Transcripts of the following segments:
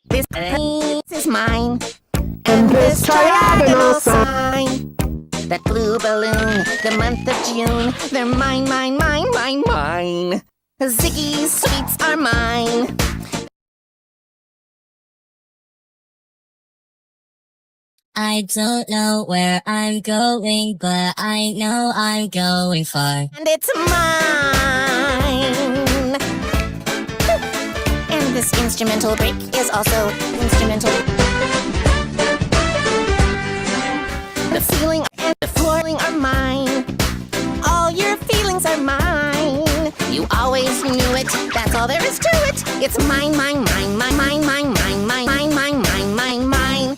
This is mine. And this triagonal sign. That blue balloon, the month of June. They're mine, mine, mine, mine, mine. Ziggy's sweets are mine. I don't know where I'm going, but I know I'm going far. And it's mine. And this instrumental break is also instrumental. The feeling and the flooring are mine. All your feelings are mine. You always knew it, that's all there is to it. It's mine, mine, mine, mine, mine, mine, mine, mine, mine, mine, mine, mine, mine.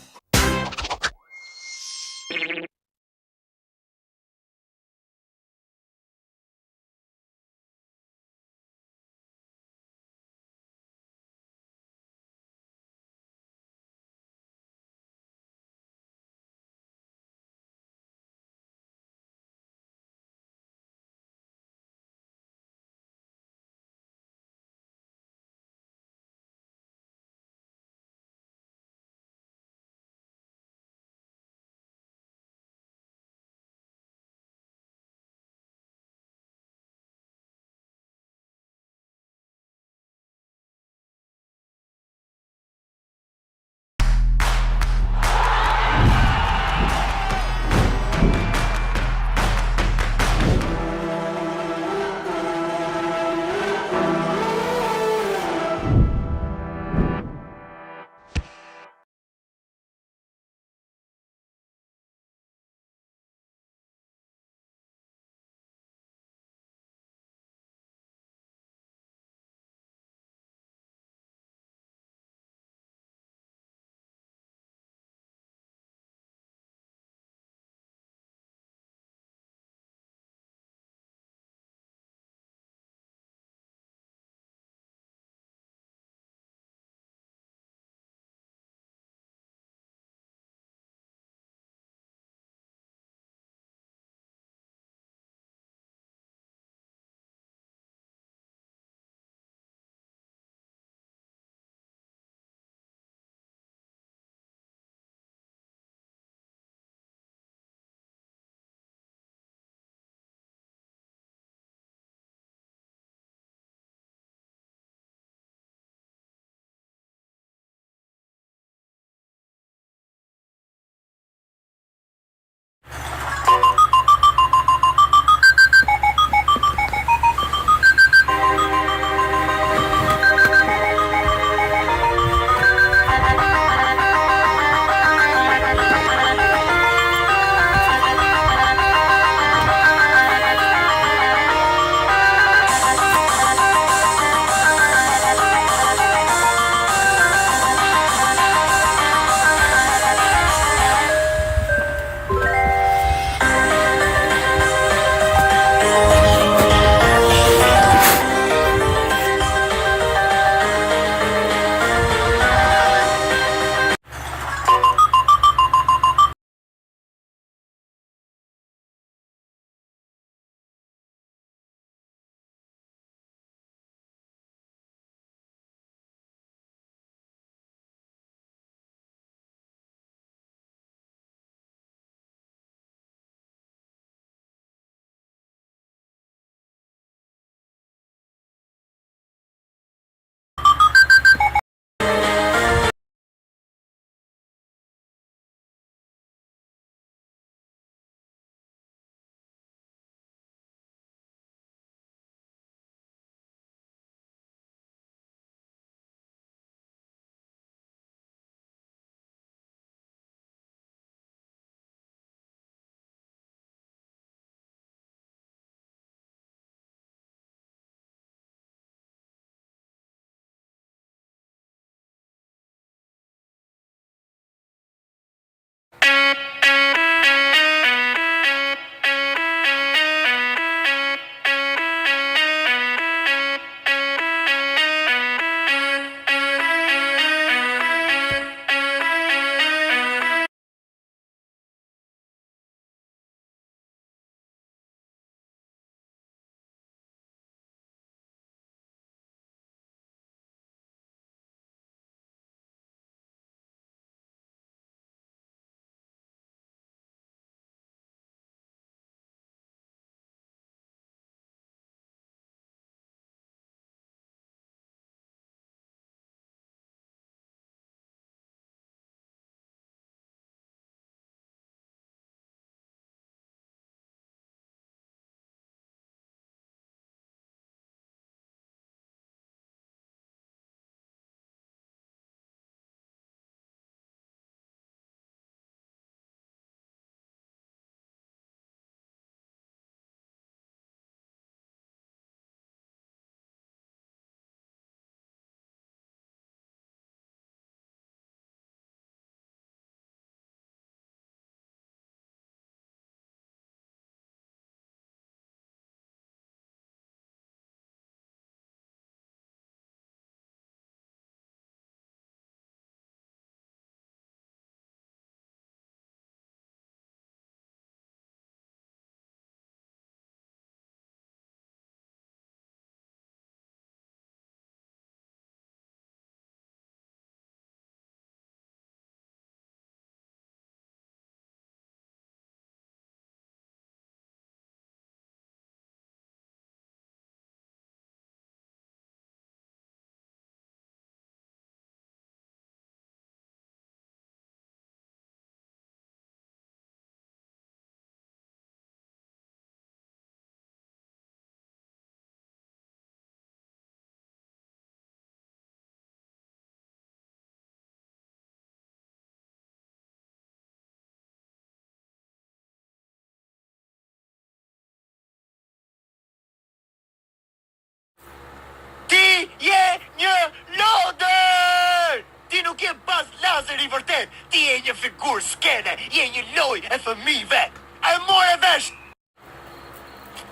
Buzz Lazer i vërtet. Ti je një figurë skene, je një loj e fëmijëve. E more vesh.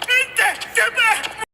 Të me!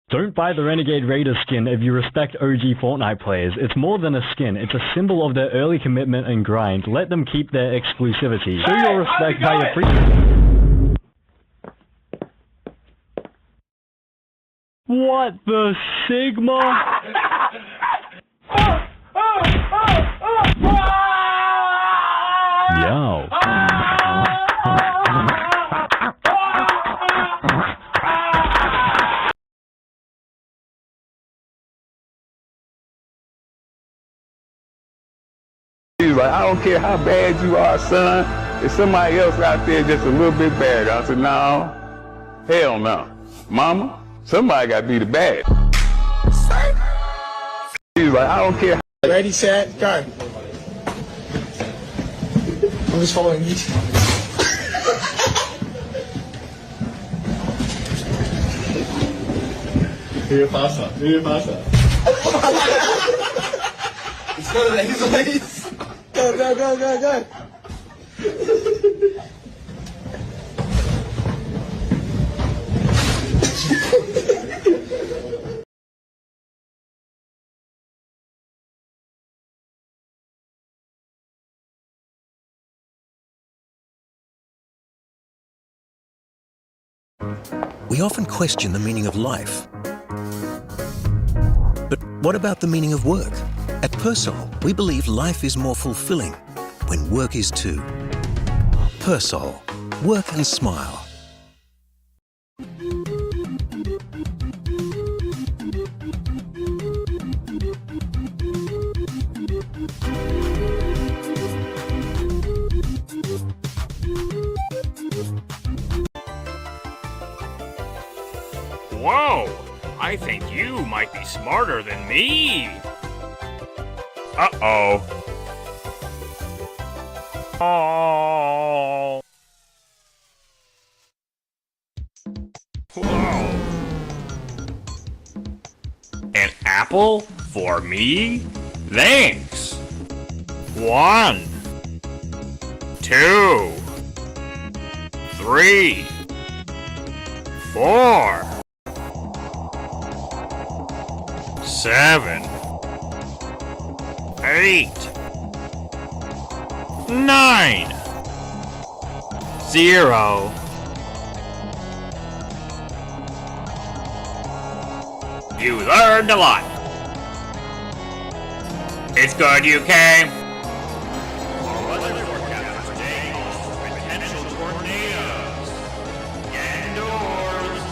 Don't buy the Renegade Raider skin if you respect OG Fortnite players. It's more than a skin, it's a symbol of their early commitment and grind. Let them keep their exclusivity. Show your respect by appreciating. What the Sigma? Yo. Like, I don't care how bad you are, son. If somebody else out there just a little bit better. I said, no, hell no. Mama, somebody got to be the bad. He's like, I don't care. Ready, set, go. I'm just following you. Here faster. Here faster. It's got an ace. Go, go, go, go, go. We often question the meaning of life. But what about the meaning of work? At Persol, we believe life is more fulfilling when work is too. Persol. Work and smile. Whoa! I think you might be smarter than me! Uh-oh. Oh. Whoa. An apple for me? Thanks! 1, 2, 3, 4, 7, 8, 9, 0. You learned a lot. It's good you came. Weather forecast today calls for potential tornadoes. Get indoors.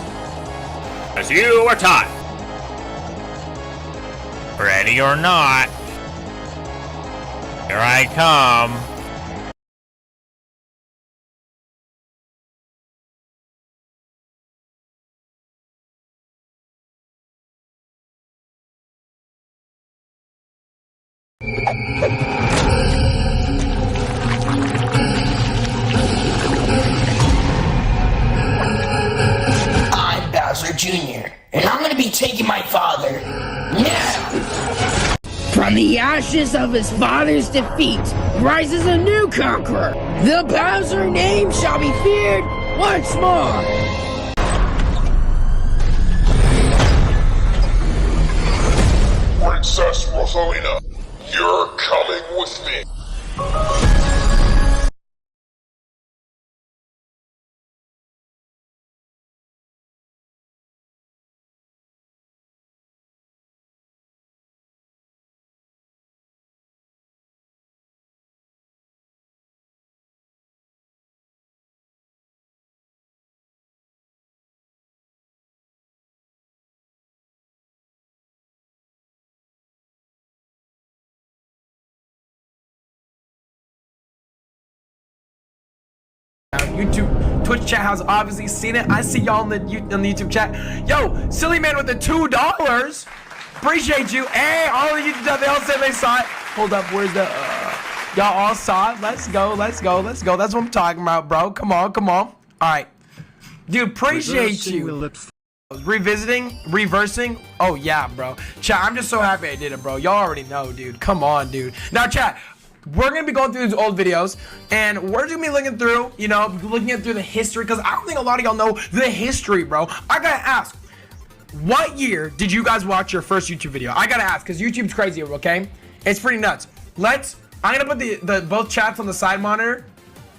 As you were taught. Ready or not, here I come. I'm Bowser Jr., and I'm gonna be taking my father now! From the ashes of his father's defeat rises a new conqueror. The Bowser name shall be feared once more. Princess Rosalina, you're coming with me. YouTube, Twitch chat has obviously seen it. I see y'all on the YouTube chat. Yo, silly man with the $2. Appreciate you. Hey, all the YouTube chat, they all said they saw it. Hold up, where's the, y'all all saw it. Let's go, let's go, let's go. That's what I'm talking about, bro. Come on, come on. All right. Dude, appreciate you. Reversing. Oh, yeah, bro. Chat, I'm just so happy I did it, bro. Y'all already know, dude. Come on, dude. Now, chat. We're gonna be going through these old videos, and we're just gonna be looking through, you know, looking at through the history, because I don't think a lot of y'all know the history, bro. I gotta ask, what year did you guys watch your first YouTube video? I gotta ask, because YouTube's crazy, okay? It's pretty nuts. I'm gonna put the both chats on the side monitor,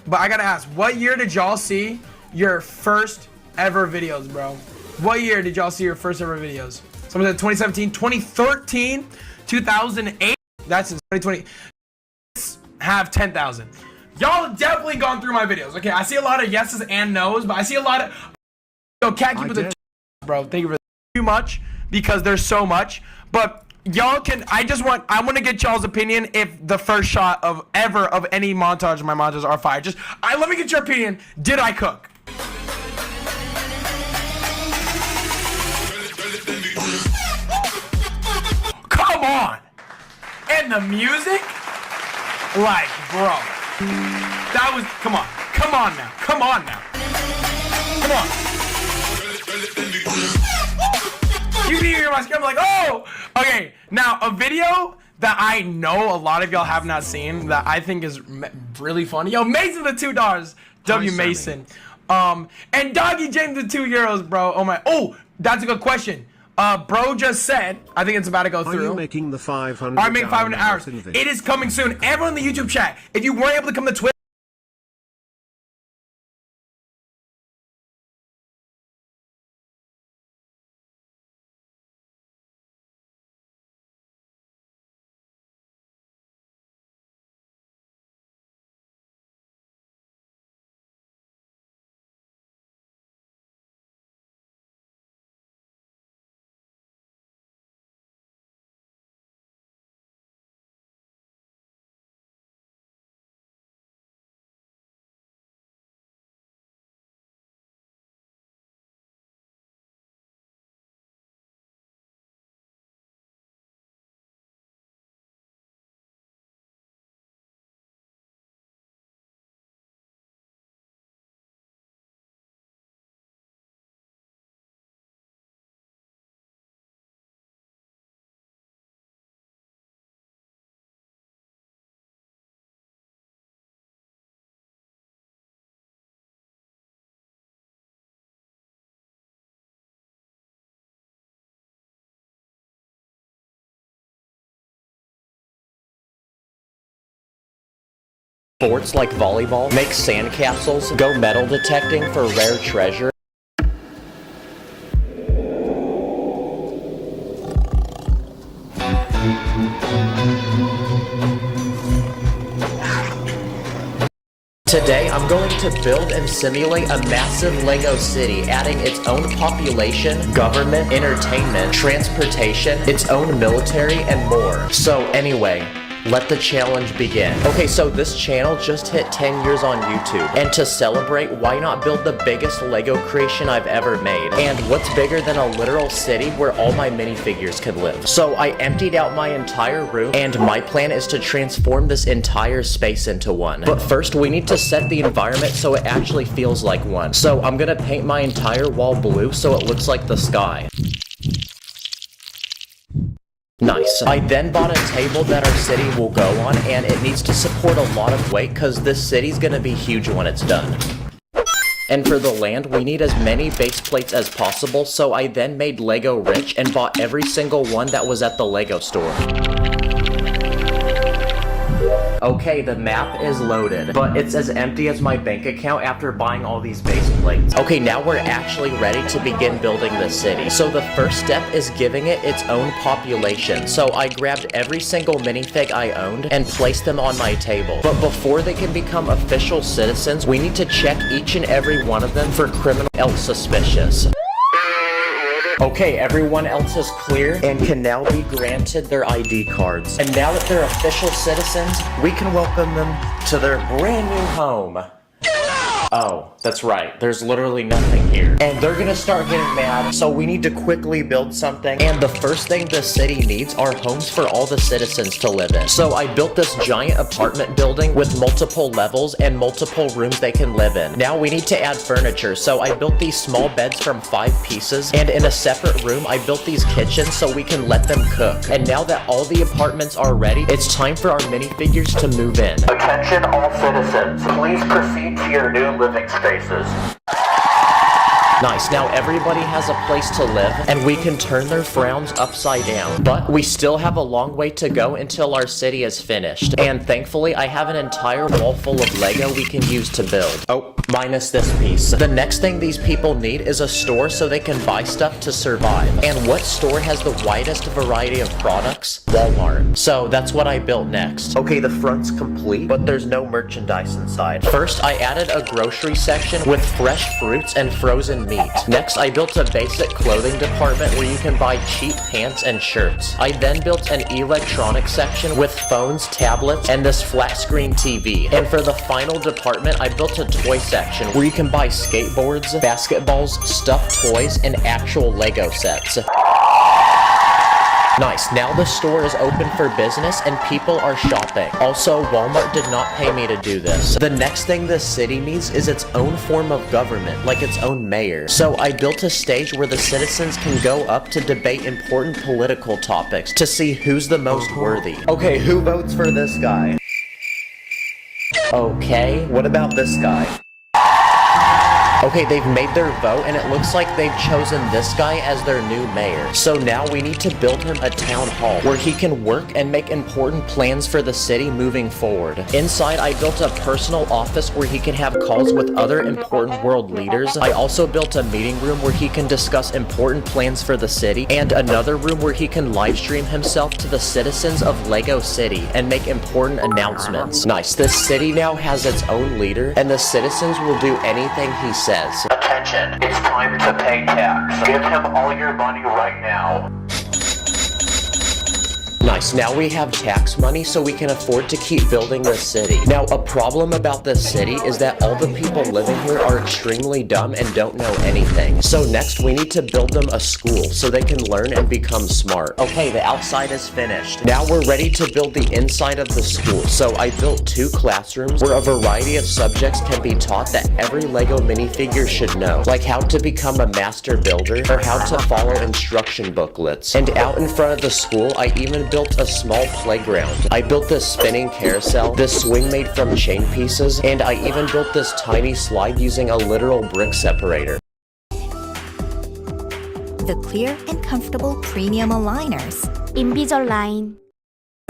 but I gotta ask, what year did y'all see your first ever videos, bro? What year did y'all see your first ever videos? Someone said 2017, 2013, 2008. That's in 2020. Have 10,000. Y'all have definitely gone through my videos. Okay, I see a lot of yeses and nos, but I see a lot of. Yo, can't keep with the bro. Thank you for too much because there's so much. But y'all can. I want to get y'all's opinion if the first shot of any montage of my montages are fire. Let me get your opinion. Did I cook? Come on. And the music, like, bro, that was, come on now, come on. You can hear my scream, like, oh, okay. Now, a video that I know a lot of y'all have not seen that I think is really funny. Yo, Mason the $2, W Mason, and Doggy James the €2, bro. Oh, that's a good question. Bro just said, I think it's about to go through. Are you making the 500 I'm making 500 hours. It is coming soon. Everyone in the YouTube chat, if you weren't able to come to Twitter, sports like volleyball, make sandcastles, go metal detecting for rare treasure. Today, I'm going to build and simulate a massive Lego city, adding its own population, government, entertainment, transportation, its own military, and more. So anyway, let the challenge begin. Okay, so this channel just hit 10 years on YouTube, and to celebrate, why not build the biggest Lego creation I've ever made? And what's bigger than a literal city where all my minifigures can live? So I emptied out my entire room, and my plan is to transform this entire space into one. But first, we need to set the environment so it actually feels like one. So I'm gonna paint my entire wall blue so it looks like the sky. Nice. I then bought a table that our city will go on, and it needs to support a lot of weight because this city's gonna be huge when it's done. And for the land, we need as many base plates as possible, so I then made Lego rich and bought every single one that was at the Lego store. Okay, the map is loaded, but it's as empty as my bank account after buying all these base plates. Okay, now we're actually ready to begin building the city. So the first step is giving it its own population. So I grabbed every single minifig I owned and placed them on my table. But before they can become official citizens, we need to check each and every one of them for criminal else suspicious. Okay, everyone else is clear and can now be granted their ID cards. And now that they're official citizens, we can welcome them to their brand new home. Oh, that's right. There's literally nothing here. And they're gonna start getting mad, so we need to quickly build something. And the first thing the city needs are homes for all the citizens to live in. So I built this giant apartment building with multiple levels and multiple rooms they can live in. Now we need to add furniture, so I built these small beds from 5 pieces. And in a separate room, I built these kitchens so we can let them cook. And now that all the apartments are ready, it's time for our minifigures to move in. Attention all citizens, please proceed to your new living spaces. Nice, now everybody has a place to live, and we can turn their frowns upside down. But we still have a long way to go until our city is finished. And thankfully, I have an entire wall full of Lego we can use to build. Oh, minus this piece. The next thing these people need is a store so they can buy stuff to survive. And what store has the widest variety of products? Walmart. So that's what I built next. Okay, the front's complete, but there's no merchandise inside. First, I added a grocery section with fresh fruits and frozen meat. Next, I built a basic clothing department where you can buy cheap pants and shirts. I then built an electronics section with phones, tablets, and this flat screen TV. And for the final department, I built a toy section where you can buy skateboards, basketballs, stuffed toys, and actual Lego sets. Nice, now the store is open for business and people are shopping. Also, Walmart did not pay me to do this. The next thing this city needs is its own form of government, like its own mayor. So I built a stage where the citizens can go up to debate important political topics to see who's the most worthy. Okay, who votes for this guy? Okay, what about this guy? Okay, they've made their vote, and it looks like they've chosen this guy as their new mayor. So now we need to build him a town hall where he can work and make important plans for the city moving forward. Inside, I built a personal office where he can have calls with other important world leaders. I also built a meeting room where he can discuss important plans for the city, and another room where he can live stream himself to the citizens of Lego City and make important announcements. Nice, this city now has its own leader, and the citizens will do anything he says. Attention, it's time to pay tax. Give him all your money right now. Nice, now we have tax money so we can afford to keep building this city. Now, a problem about this city is that all the people living here are extremely dumb and don't know anything. So next, we need to build them a school so they can learn and become smart. Okay, the outside is finished. Now we're ready to build the inside of the school. So I built 2 classrooms where a variety of subjects can be taught that every Lego minifigure should know, like how to become a master builder or how to follow instruction booklets. And out in front of the school, I even built a small playground. I built this spinning carousel, this swing made from chain pieces, and I even built this tiny slide using a literal brick separator. The clear and comfortable premium aligners. Invisalign.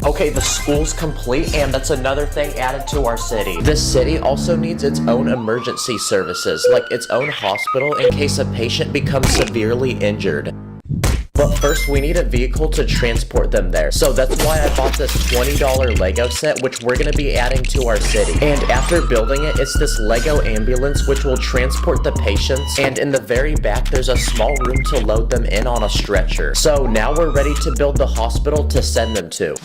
Okay, the school's complete, and that's another thing added to our city. This city also needs its own emergency services, like its own hospital in case a patient becomes severely injured. But first, we need a vehicle to transport them there. So that's why I bought this $20 Lego set, which we're going to be adding to our city. And after building it, it's this Lego ambulance, which will transport the patients. And in the very back, there's a small room to load them in on a stretcher. So now we're ready to build the hospital to send them to.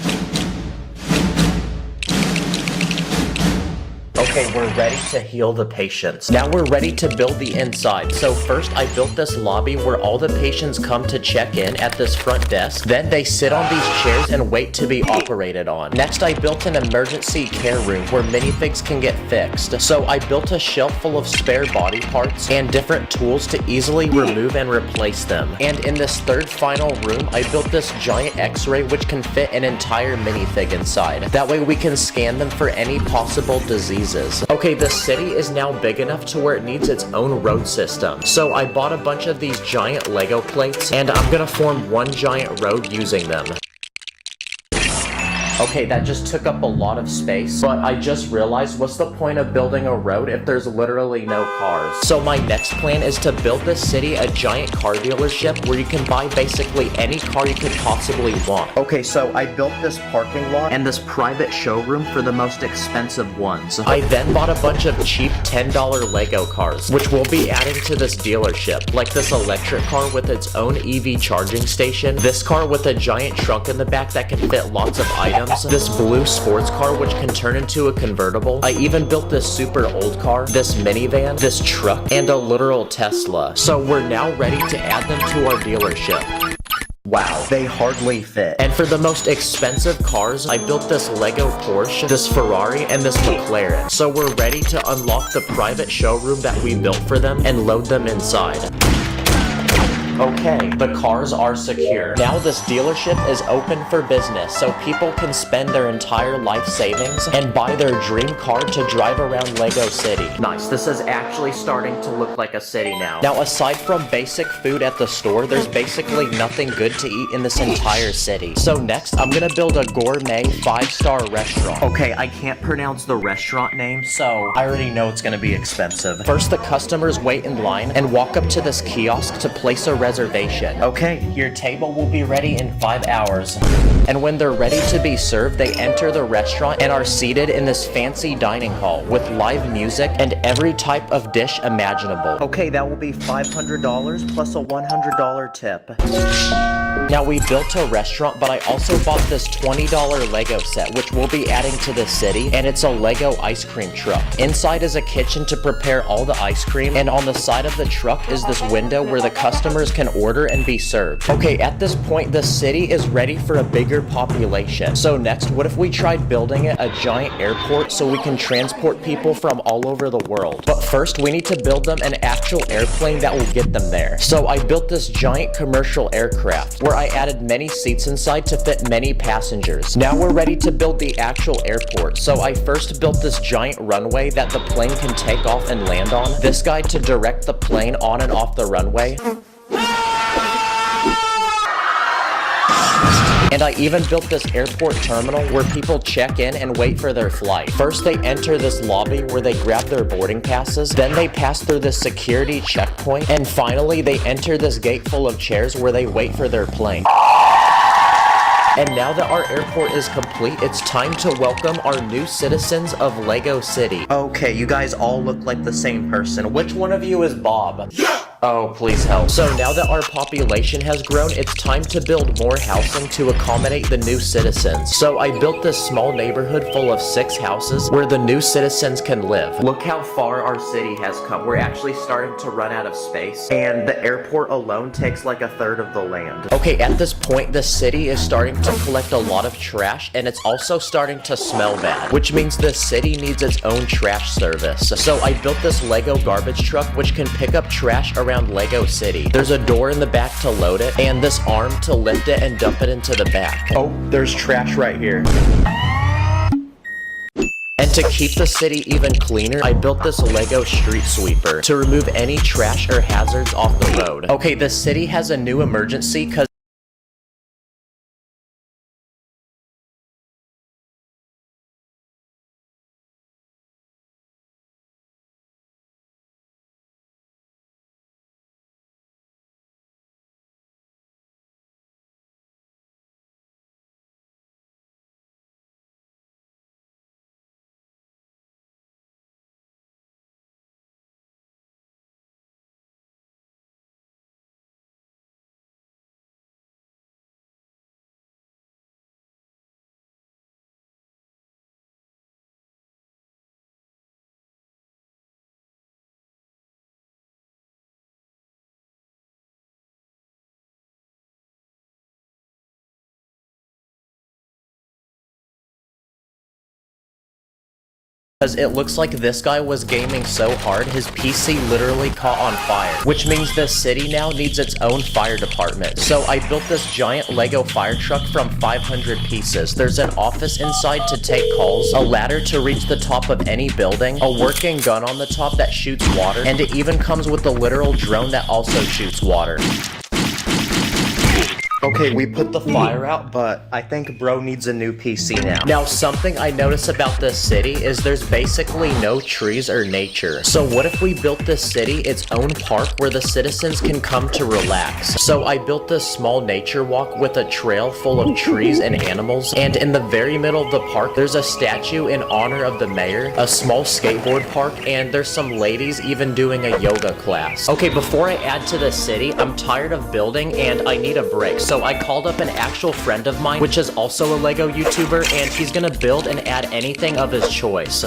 Okay, we're ready to heal the patients. Now we're ready to build the inside. So first, I built this lobby where all the patients come to check in at this front desk. Then they sit on these chairs and wait to be operated on. Next, I built an emergency care room where minifigs can get fixed. So I built a shelf full of spare body parts and different tools to easily remove and replace them. And in this third final room, I built this giant x-ray which can fit an entire minifig inside. That way we can scan them for any possible diseases. Okay, the city is now big enough to where it needs its own road system. So I bought a bunch of these giant Lego plates, and I'm gonna form one giant road using them. Okay, that just took up a lot of space, but I just realized what's the point of building a road if there's literally no cars? So my next plan is to build this city a giant car dealership where you can buy basically any car you could possibly want. Okay, so I built this parking lot and this private showroom for the most expensive ones. I then bought a bunch of cheap $10 Lego cars, which we'll be adding to this dealership, like this electric car with its own EV charging station, this car with a giant trunk in the back that can fit lots of items, this blue sports car which can turn into a convertible. I even built this super old car, this minivan, this truck, and a literal Tesla. So we're now ready to add them to our dealership. Wow, they hardly fit. And for the most expensive cars, I built this Lego Porsche, this Ferrari, and this McLaren. So we're ready to unlock the private showroom that we built for them and load them inside. Okay, the cars are secure. Now this dealership is open for business, so people can spend their entire life savings and buy their dream car to drive around Lego City. Nice, this is actually starting to look like a city now. Now aside from basic food at the store, there's basically nothing good to eat in this entire city. So next, I'm gonna build a gourmet 5-star restaurant. Okay, I can't pronounce the restaurant name, so I already know it's gonna be expensive. First, the customers wait in line and walk up to this kiosk to place a reservation. Okay, your table will be ready in 5 hours. And when they're ready to be served, they enter the restaurant and are seated in this fancy dining hall with live music and every type of dish imaginable. Okay, that will be $500 plus a $100 tip. Now we built a restaurant, but I also bought this $20 Lego set, which we'll be adding to the city, and it's a Lego ice cream truck. Inside is a kitchen to prepare all the ice cream, and on the side of the truck is this window where the customers can order and be served. Okay, at this point, the city is ready for a bigger population. So next, what if we tried building it a giant airport so we can transport people from all over the world? But first, we need to build them an actual airplane that will get them there. So I built this giant commercial aircraft, where I added many seats inside to fit many passengers. Now we're ready to build the actual airport. So I first built this giant runway that the plane can take off and land on. This guy to direct the plane on and off the runway. And I even built this airport terminal where people check in and wait for their flight. First, they enter this lobby where they grab their boarding passes. Then they pass through this security checkpoint. And finally, they enter this gate full of chairs where they wait for their plane. And now that our airport is complete, it's time to welcome our new citizens of Lego City. Okay, you guys all look like the same person. Which one of you is Bob? Oh, please help. So now that our population has grown, it's time to build more housing to accommodate the new citizens. So I built this small neighborhood full of 6 houses where the new citizens can live. Look how far our city has come. We're actually starting to run out of space, and the airport alone takes like 1/3 of the land. Okay, at this point, the city is starting to collect a lot of trash, and it's also starting to smell bad, which means the city needs its own trash service. So I built this Lego garbage truck which can pick up trash around Lego City. There's a door in the back to load it, and this arm to lift it and dump it into the back. Oh, there's trash right here. And to keep the city even cleaner, I built this Lego street sweeper to remove any trash or hazards off the road. Okay, the city has a new emergency because it looks like this guy was gaming so hard, his PC literally caught on fire, which means this city now needs its own fire department. So I built this giant Lego fire truck from 500 pieces. There's an office inside to take calls, a ladder to reach the top of any building, a working gun on the top that shoots water, and it even comes with a literal drone that also shoots water. Okay, we put the fire out, but I think bro needs a new PC now. Now, something I notice about this city is there's basically no trees or nature. So what if we built this city its own park where the citizens can come to relax? So I built this small nature walk with a trail full of trees and animals, and in the very middle of the park, there's a statue in honor of the mayor, a small skateboard park, and there's some ladies even doing a yoga class. Okay, before I add to the city, I'm tired of building and I need a break. So I called up an actual friend of mine, which is also a Lego YouTuber, and he's gonna build and add anything of his choice.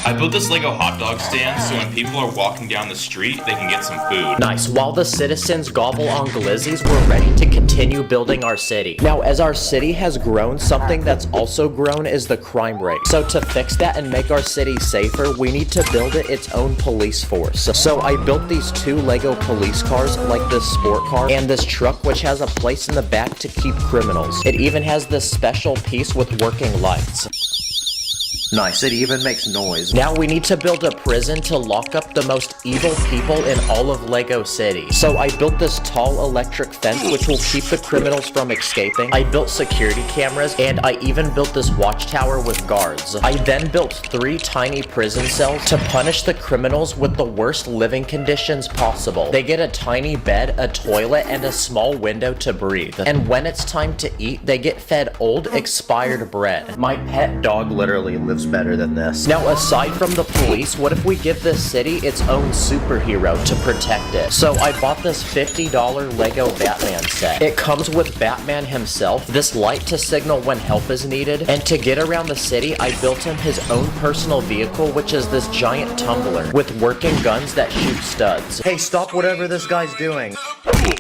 I built this Lego hot dog stand so when people are walking down the street, they can get some food. Nice. While the citizens gobble on glizzies, we're ready to continue building our city. Now, as our city has grown, something that's also grown is the crime rate. So to fix that and make our city safer, we need to build it its own police force. So I built these 2 Lego police cars, like this sport car, and this truck which has a place in the back to keep criminals. It even has this special piece with working lights. Nice, it even makes noise. Now we need to build a prison to lock up the most evil people in all of Lego City. So I built this tall electric fence which will keep the criminals from escaping. I built security cameras, and I even built this watchtower with guards. I then built 3 tiny prison cells to punish the criminals with the worst living conditions possible. They get a tiny bed, a toilet, and a small window to breathe. And when it's time to eat, they get fed old, expired bread. My pet dog literally lives better than this. Now, aside from the police, what if we give this city its own superhero to protect it? So I bought this $50 Lego Batman set. It comes with Batman himself, this light to signal when help is needed, and to get around the city, I built him his own personal vehicle, which is this giant tumbler with working guns that shoot studs. Hey, stop whatever this guy's doing.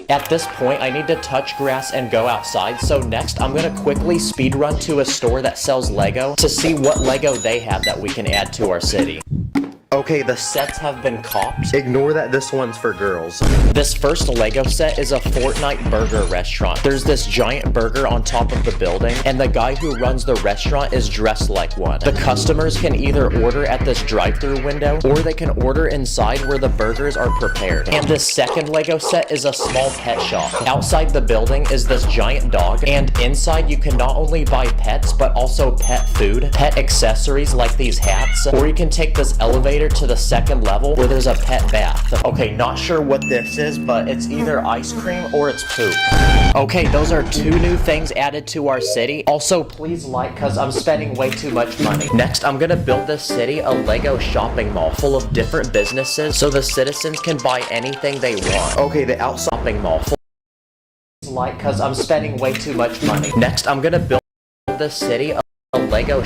At this point, I need to touch grass and go outside, so next I'm gonna quickly speed run to a store that sells Lego to see what Lego they have that we can add to our city. Okay, the sets have been copped. Ignore that this one's for girls. This first Lego set is a Fortnite burger restaurant. There's this giant burger on top of the building, and the guy who runs the restaurant is dressed like one. The customers can either order at this drive-thru window, or they can order inside where the burgers are prepared. And this second Lego set is a small pet shop. Outside the building is this giant dog, and inside you can not only buy pets, but also pet food, pet accessories like these hats, or you can take this elevator to the second level where there's a pet bath. Okay, not sure what this is, but it's either ice cream or it's poop. Okay, those are 2 new things added to our city. Also, please like, cause I'm spending way too much money. Next, I'm gonna build this city a Lego shopping mall full of different businesses so the citizens can buy anything they want. Okay, the outside shopping mall full like, cause I'm spending way too much money. Next, I'm gonna build this city a Lego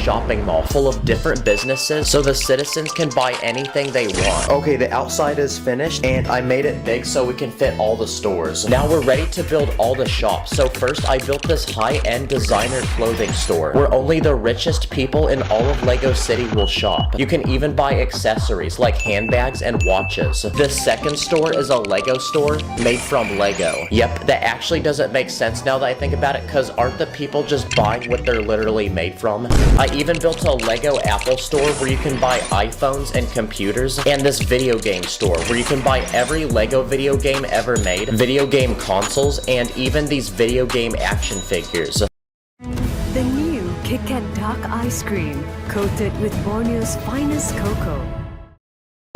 shopping mall full of different businesses so the citizens can buy anything they want. Okay, the outside is finished and I made it big so we can fit all the stores. Now we're ready to build all the shops. So first I built this high-end designer clothing store where only the richest people in all of Lego City will shop. You can even buy accessories like handbags and watches. This second store is a Lego store made from Lego. Yep, that actually doesn't make sense now that I think about it, because aren't the people just buying what they're literally made from? I even built a Lego Apple store where you can buy iPhones and computers, and this video game store where you can buy every Lego video game ever made, video game consoles, and even these video game action figures. The new Kit Kat Dark Ice Cream, coated with Borneo's finest cocoa.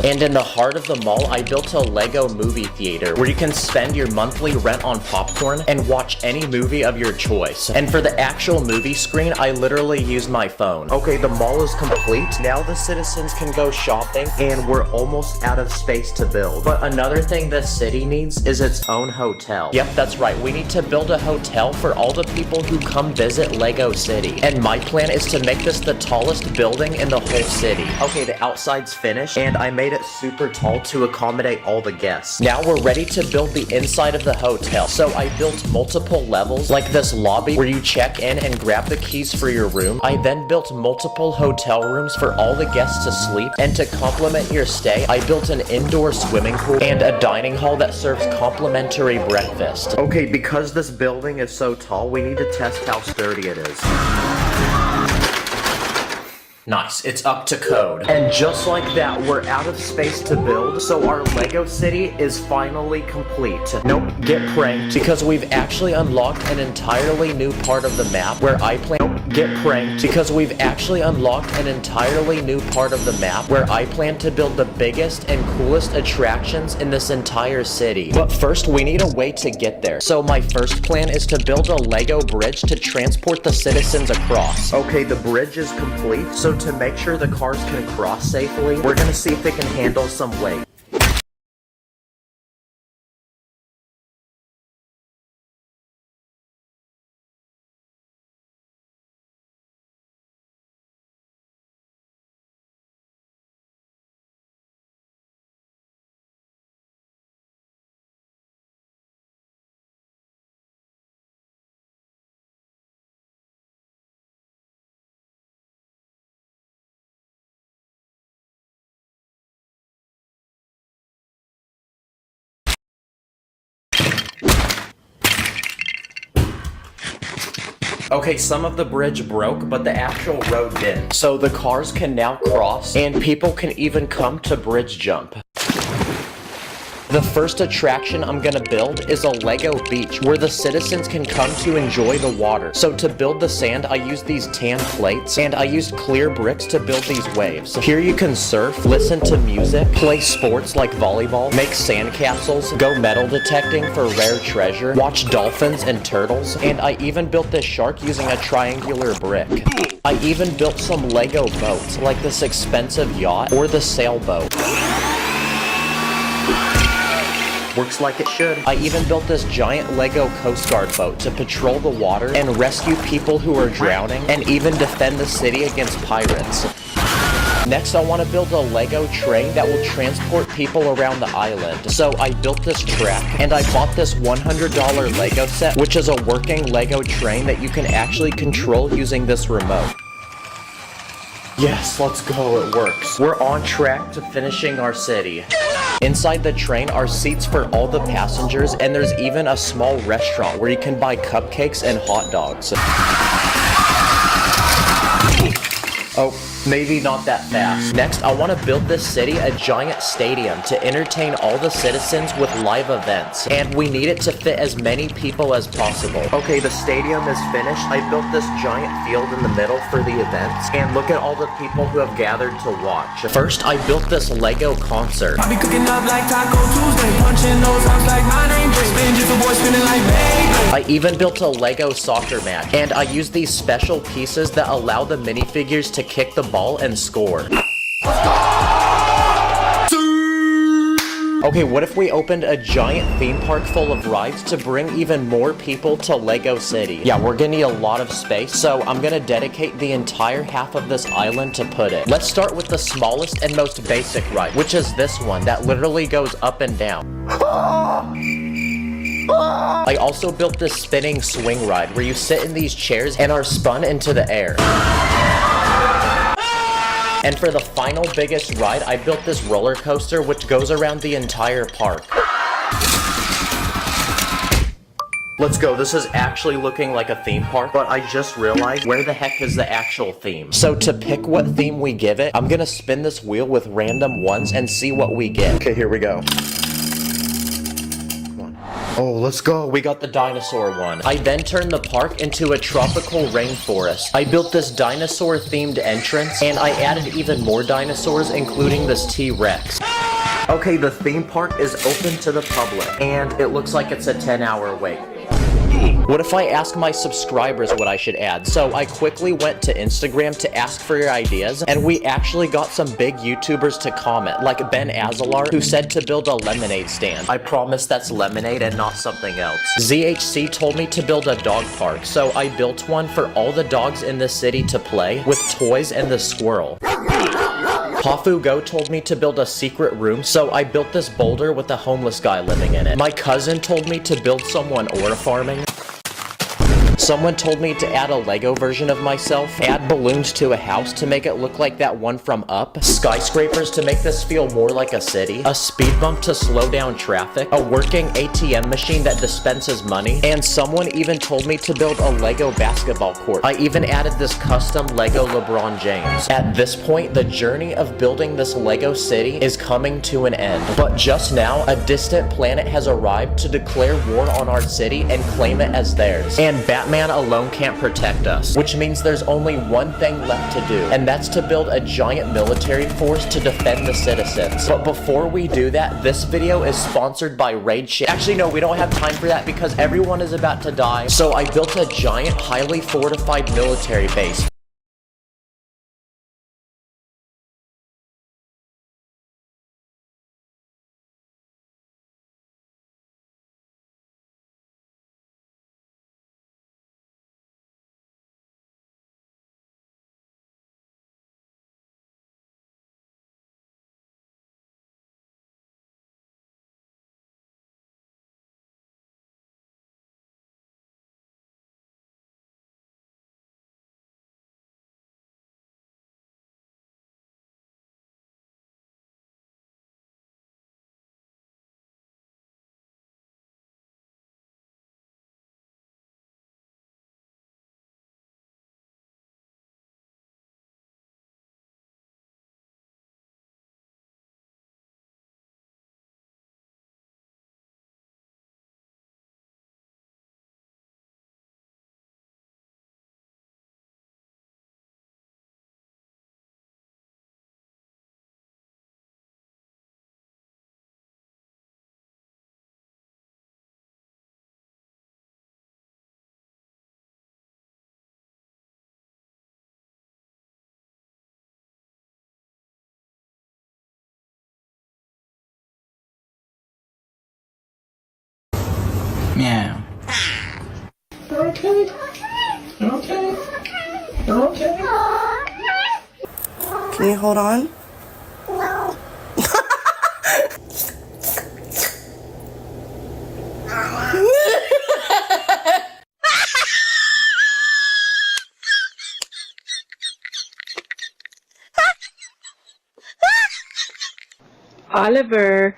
And in the heart of the mall, I built a Lego movie theater where you can spend your monthly rent on popcorn and watch any movie of your choice. And for the actual movie screen, I literally used my phone. Okay, the mall is complete. Now the citizens can go shopping, and we're almost out of space to build. But another thing this city needs is its own hotel. Yep, that's right. We need to build a hotel for all the people who come visit Lego City. And my plan is to make this the tallest building in the whole city. Okay, the outside's finished, and I made made it super tall to accommodate all the guests. Now we're ready to build the inside of the hotel. So I built multiple levels, like this lobby where you check in and grab the keys for your room. I then built multiple hotel rooms for all the guests to sleep, and to complement your stay, I built an indoor swimming pool and a dining hall that serves complimentary breakfast. Okay, because this building is so tall, we need to test how sturdy it is. Nice, it's up to code. And just like that, we're out of space to build, so our Lego city is finally complete. Nope, get pranked, because we've actually unlocked an entirely new part of the map where I plan— Nope, get pranked, because we've actually unlocked an entirely new part of the map where I plan to build the biggest and coolest attractions in this entire city. But first, we need a way to get there. So my first plan is to build a Lego bridge to transport the citizens across. Okay, the bridge is complete, so to make sure the cars can cross safely, we're gonna see if it can handle some weight. Okay, some of the bridge broke, but the actual road didn't. So the cars can now cross, and people can even come to bridge jump. The first attraction I'm gonna build is a Lego beach where the citizens can come to enjoy the water. So to build the sand, I used these tan plates, and I used clear bricks to build these waves. Here you can surf, listen to music, play sports like volleyball, make sandcastles, go metal detecting for rare treasure, watch dolphins and turtles, and I even built this shark using a triangular brick. I even built some Lego boats, like this expensive yacht or the sailboat. Works like it should. I even built this giant Lego Coast Guard boat to patrol the water and rescue people who are drowning, and even defend the city against pirates. Next, I want to build a Lego train that will transport people around the island. So I built this track, and I bought this $100 Lego set, which is a working Lego train that you can actually control using this remote. Yes, let's go, it works. We're on track to finishing our city. Inside the train are seats for all the passengers, and there's even a small restaurant where you can buy cupcakes and hot dogs. Oh, maybe not that fast. Next, I want to build this city a giant stadium to entertain all the citizens with live events. And we need it to fit as many people as possible. Okay, the stadium is finished. I built this giant field in the middle for the events. And look at all the people who have gathered to watch. First, I built this Lego concert. I be cooking up like Taco Tuesday, punching those hops like my name Drake. Spin just a boy spinning like baby. I even built a Lego soccer match. And I used these special pieces that allow the minifigures to kick the ball and score. Okay, what if we opened a giant theme park full of rides to bring even more people to Lego City? Yeah, we're gonna need a lot of space, so I'm gonna dedicate the entire half of this island to put it. Let's start with the smallest and most basic ride, which is this one that literally goes up and down. I also built this spinning swing ride where you sit in these chairs and are spun into the air. And for the final biggest ride, I built this roller coaster which goes around the entire park. Let's go, this is actually looking like a theme park, but I just realized where the heck is the actual theme. So to pick what theme we give it, I'm gonna spin this wheel with random ones and see what we get. Okay, here we go. Oh, let's go. We got the dinosaur one. I then turned the park into a tropical rainforest. I built this dinosaur-themed entrance, and I added even more dinosaurs, including this T-Rex. Okay, the theme park is open to the public, and it looks like it's a 10-hour wait. What if I ask my subscribers what I should add? So I quickly went to Instagram to ask for your ideas, and we actually got some big YouTubers to comment, like Ben Azalar, who said to build a lemonade stand. I promise that's lemonade and not something else. ZHC told me to build a dog park, so I built one for all the dogs in the city to play, with toys and the squirrel. Hafu Go told me to build a secret room, so I built this boulder with a homeless guy living in it. My cousin told me to build someone ore farming. Someone told me to add a Lego version of myself, add balloons to a house to make it look like that one from Up, skyscrapers to make this feel more like a city, a speed bump to slow down traffic, a working ATM machine that dispenses money, and someone even told me to build a Lego basketball court. I even added this custom Lego LeBron James. At this point, the journey of building this Lego city is coming to an end. But just now, a distant planet has arrived to declare war on our city and claim it as theirs. And Batman alone can't protect us, which means there's only one thing left to do, and that's to build a giant military force to defend the citizens. But before we do that, this video is sponsored by Raid Ship. Actually, no, we don't have time for that because everyone is about to die. So I built a giant, highly fortified military base. Meow. Okay. Okay. Okay. Can you hold on? No. Oliver.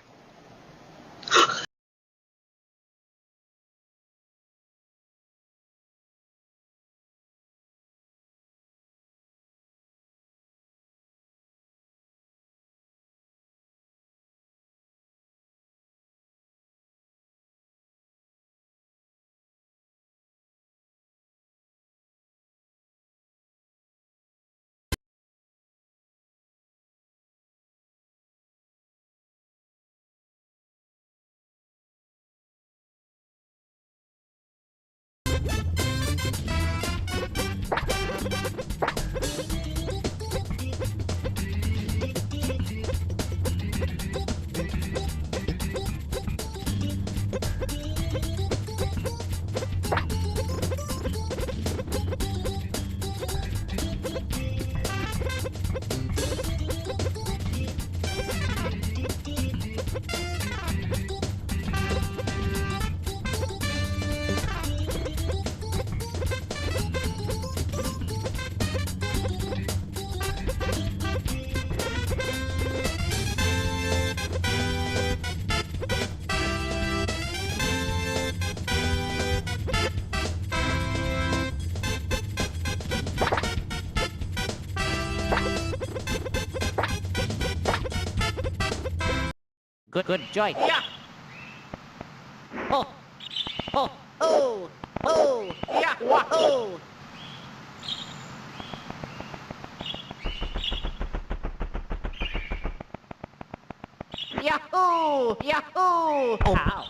Good joy. Yeah. Oh. Oh. Oh. Oh. Yeah. Wahoo. Yahoo! Yahoo! Oh. Ow.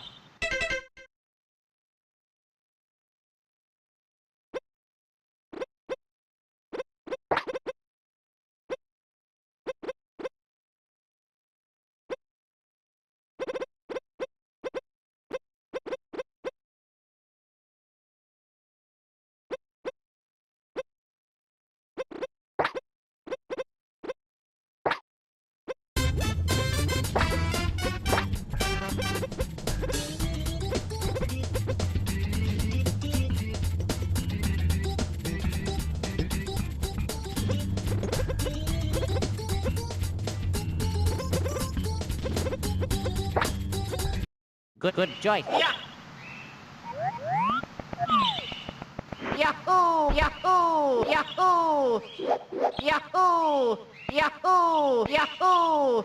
Good choice. Yeah. Yahoo! Yahoo! Yahoo! Yahoo! Yahoo! Yahoo!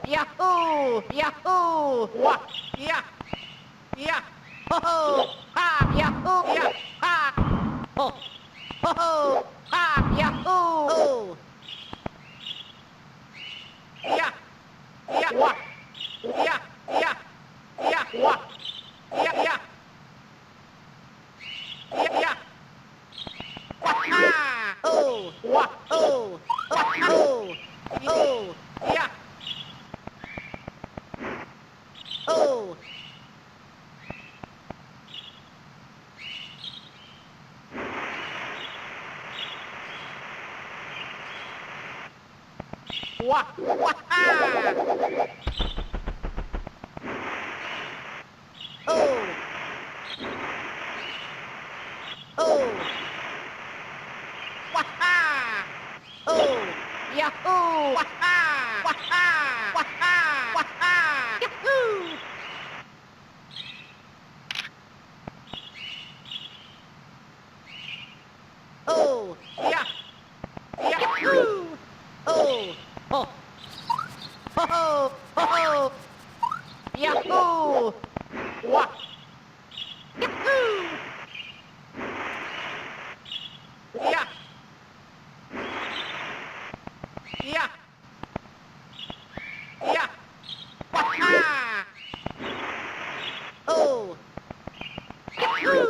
Yahoo! Yahoo! What? Yeah. Yeah. Ho ho! Ha! Yahoo! Yeah! Ha! Ho! Ho ho! Ha! Yahoo! Oh! Yeah. Yeah. What? Yeah. Yeah. Yeah. What? Yeah. Yeah. Yeah. Yeah. Ha! Oh! What? Oh! Oh! Oh! Yeah. Oh! What? What? Ha! Oh! Oh! What? Ha! Oh! Yahoo! What? Ha! What? Ha! What? Ha! What? Ha! Yahoo! Oh! Yeah. Yeah. Yahoo! Oh! Oh. Ho ho! Ho ho! Yahoo! What? Yahoo! Yeah. Yeah. Yeah. What? Ha! Oh! Yahoo!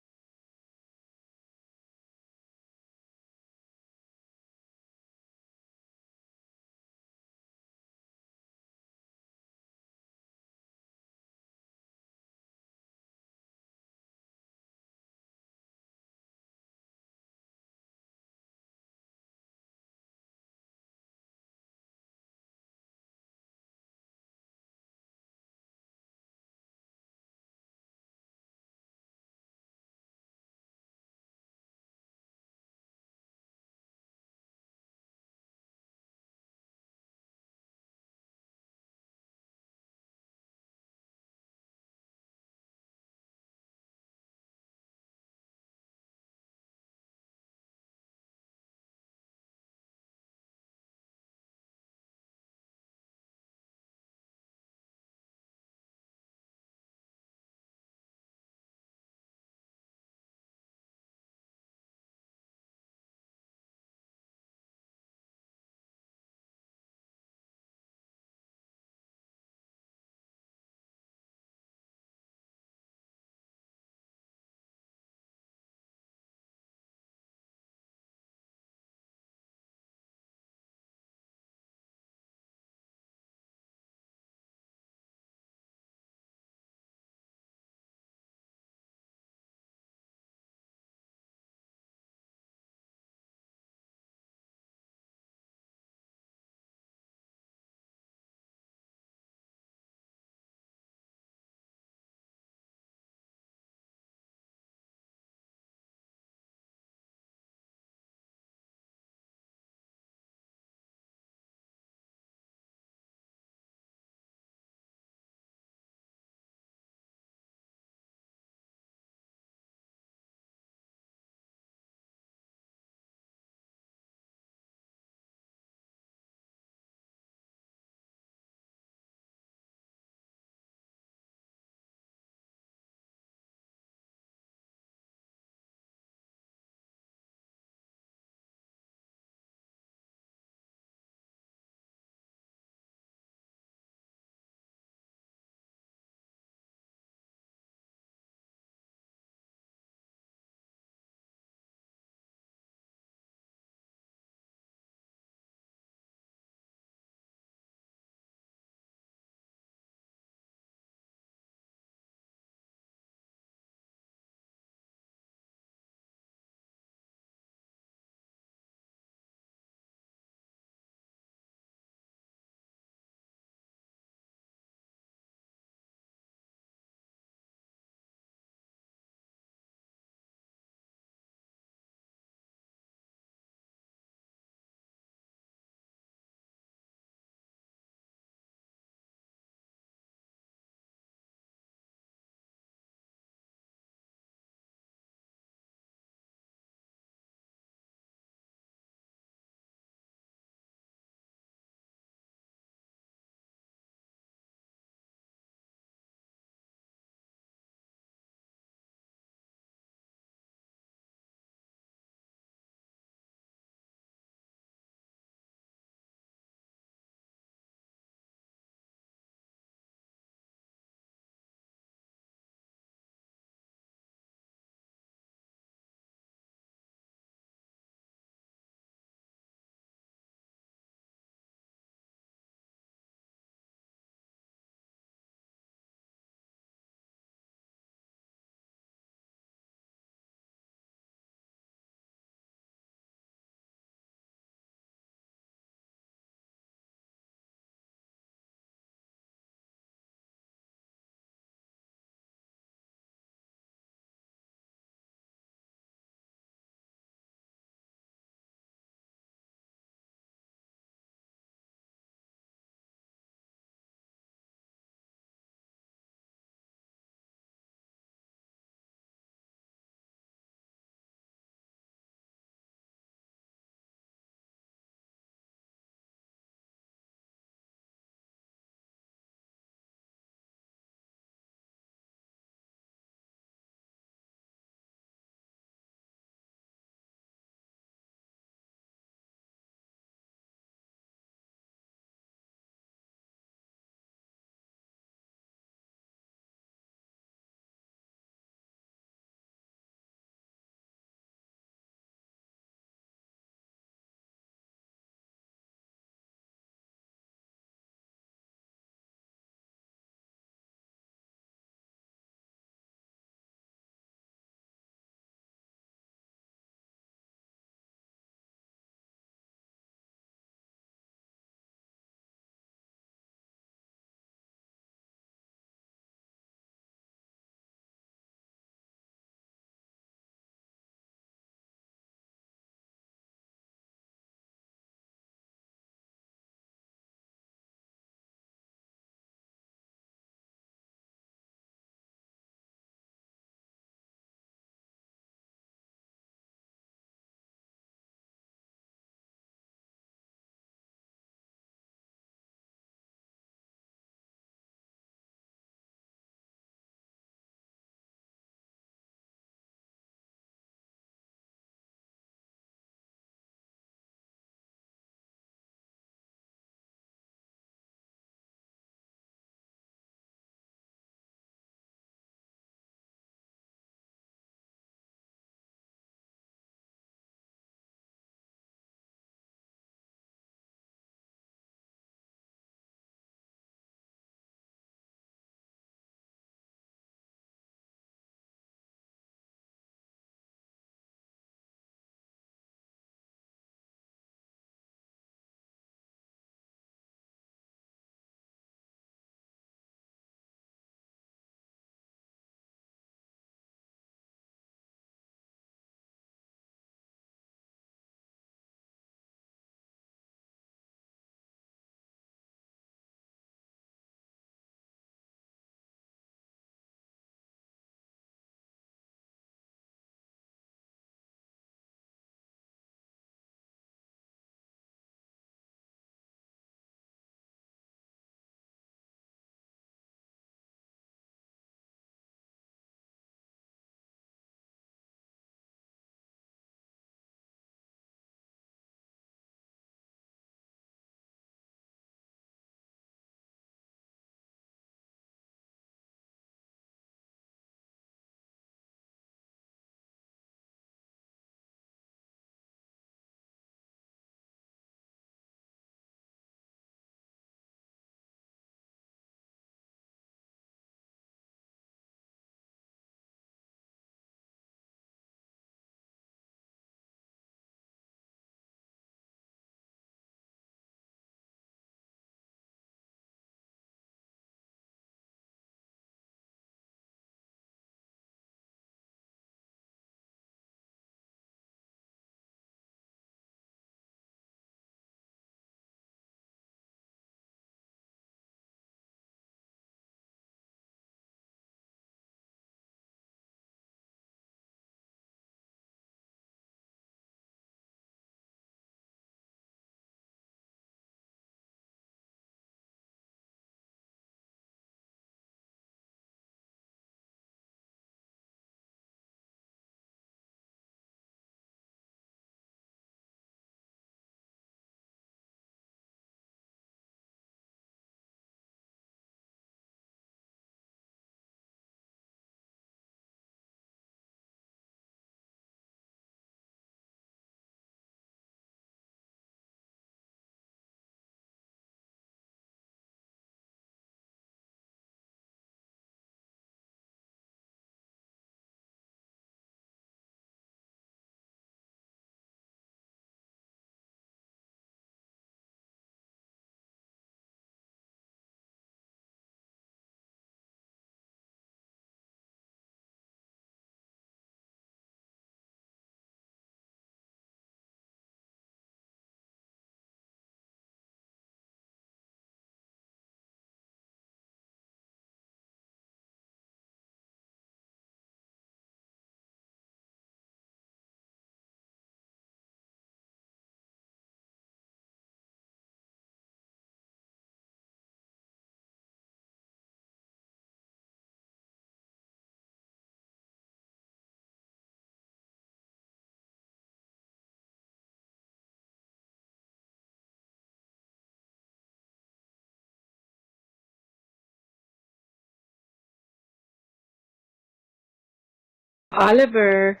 Oliver.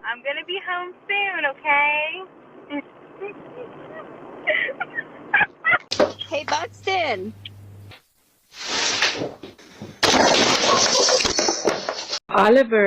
I'm gonna be home soon, okay? Hey, Buxton. Oliver.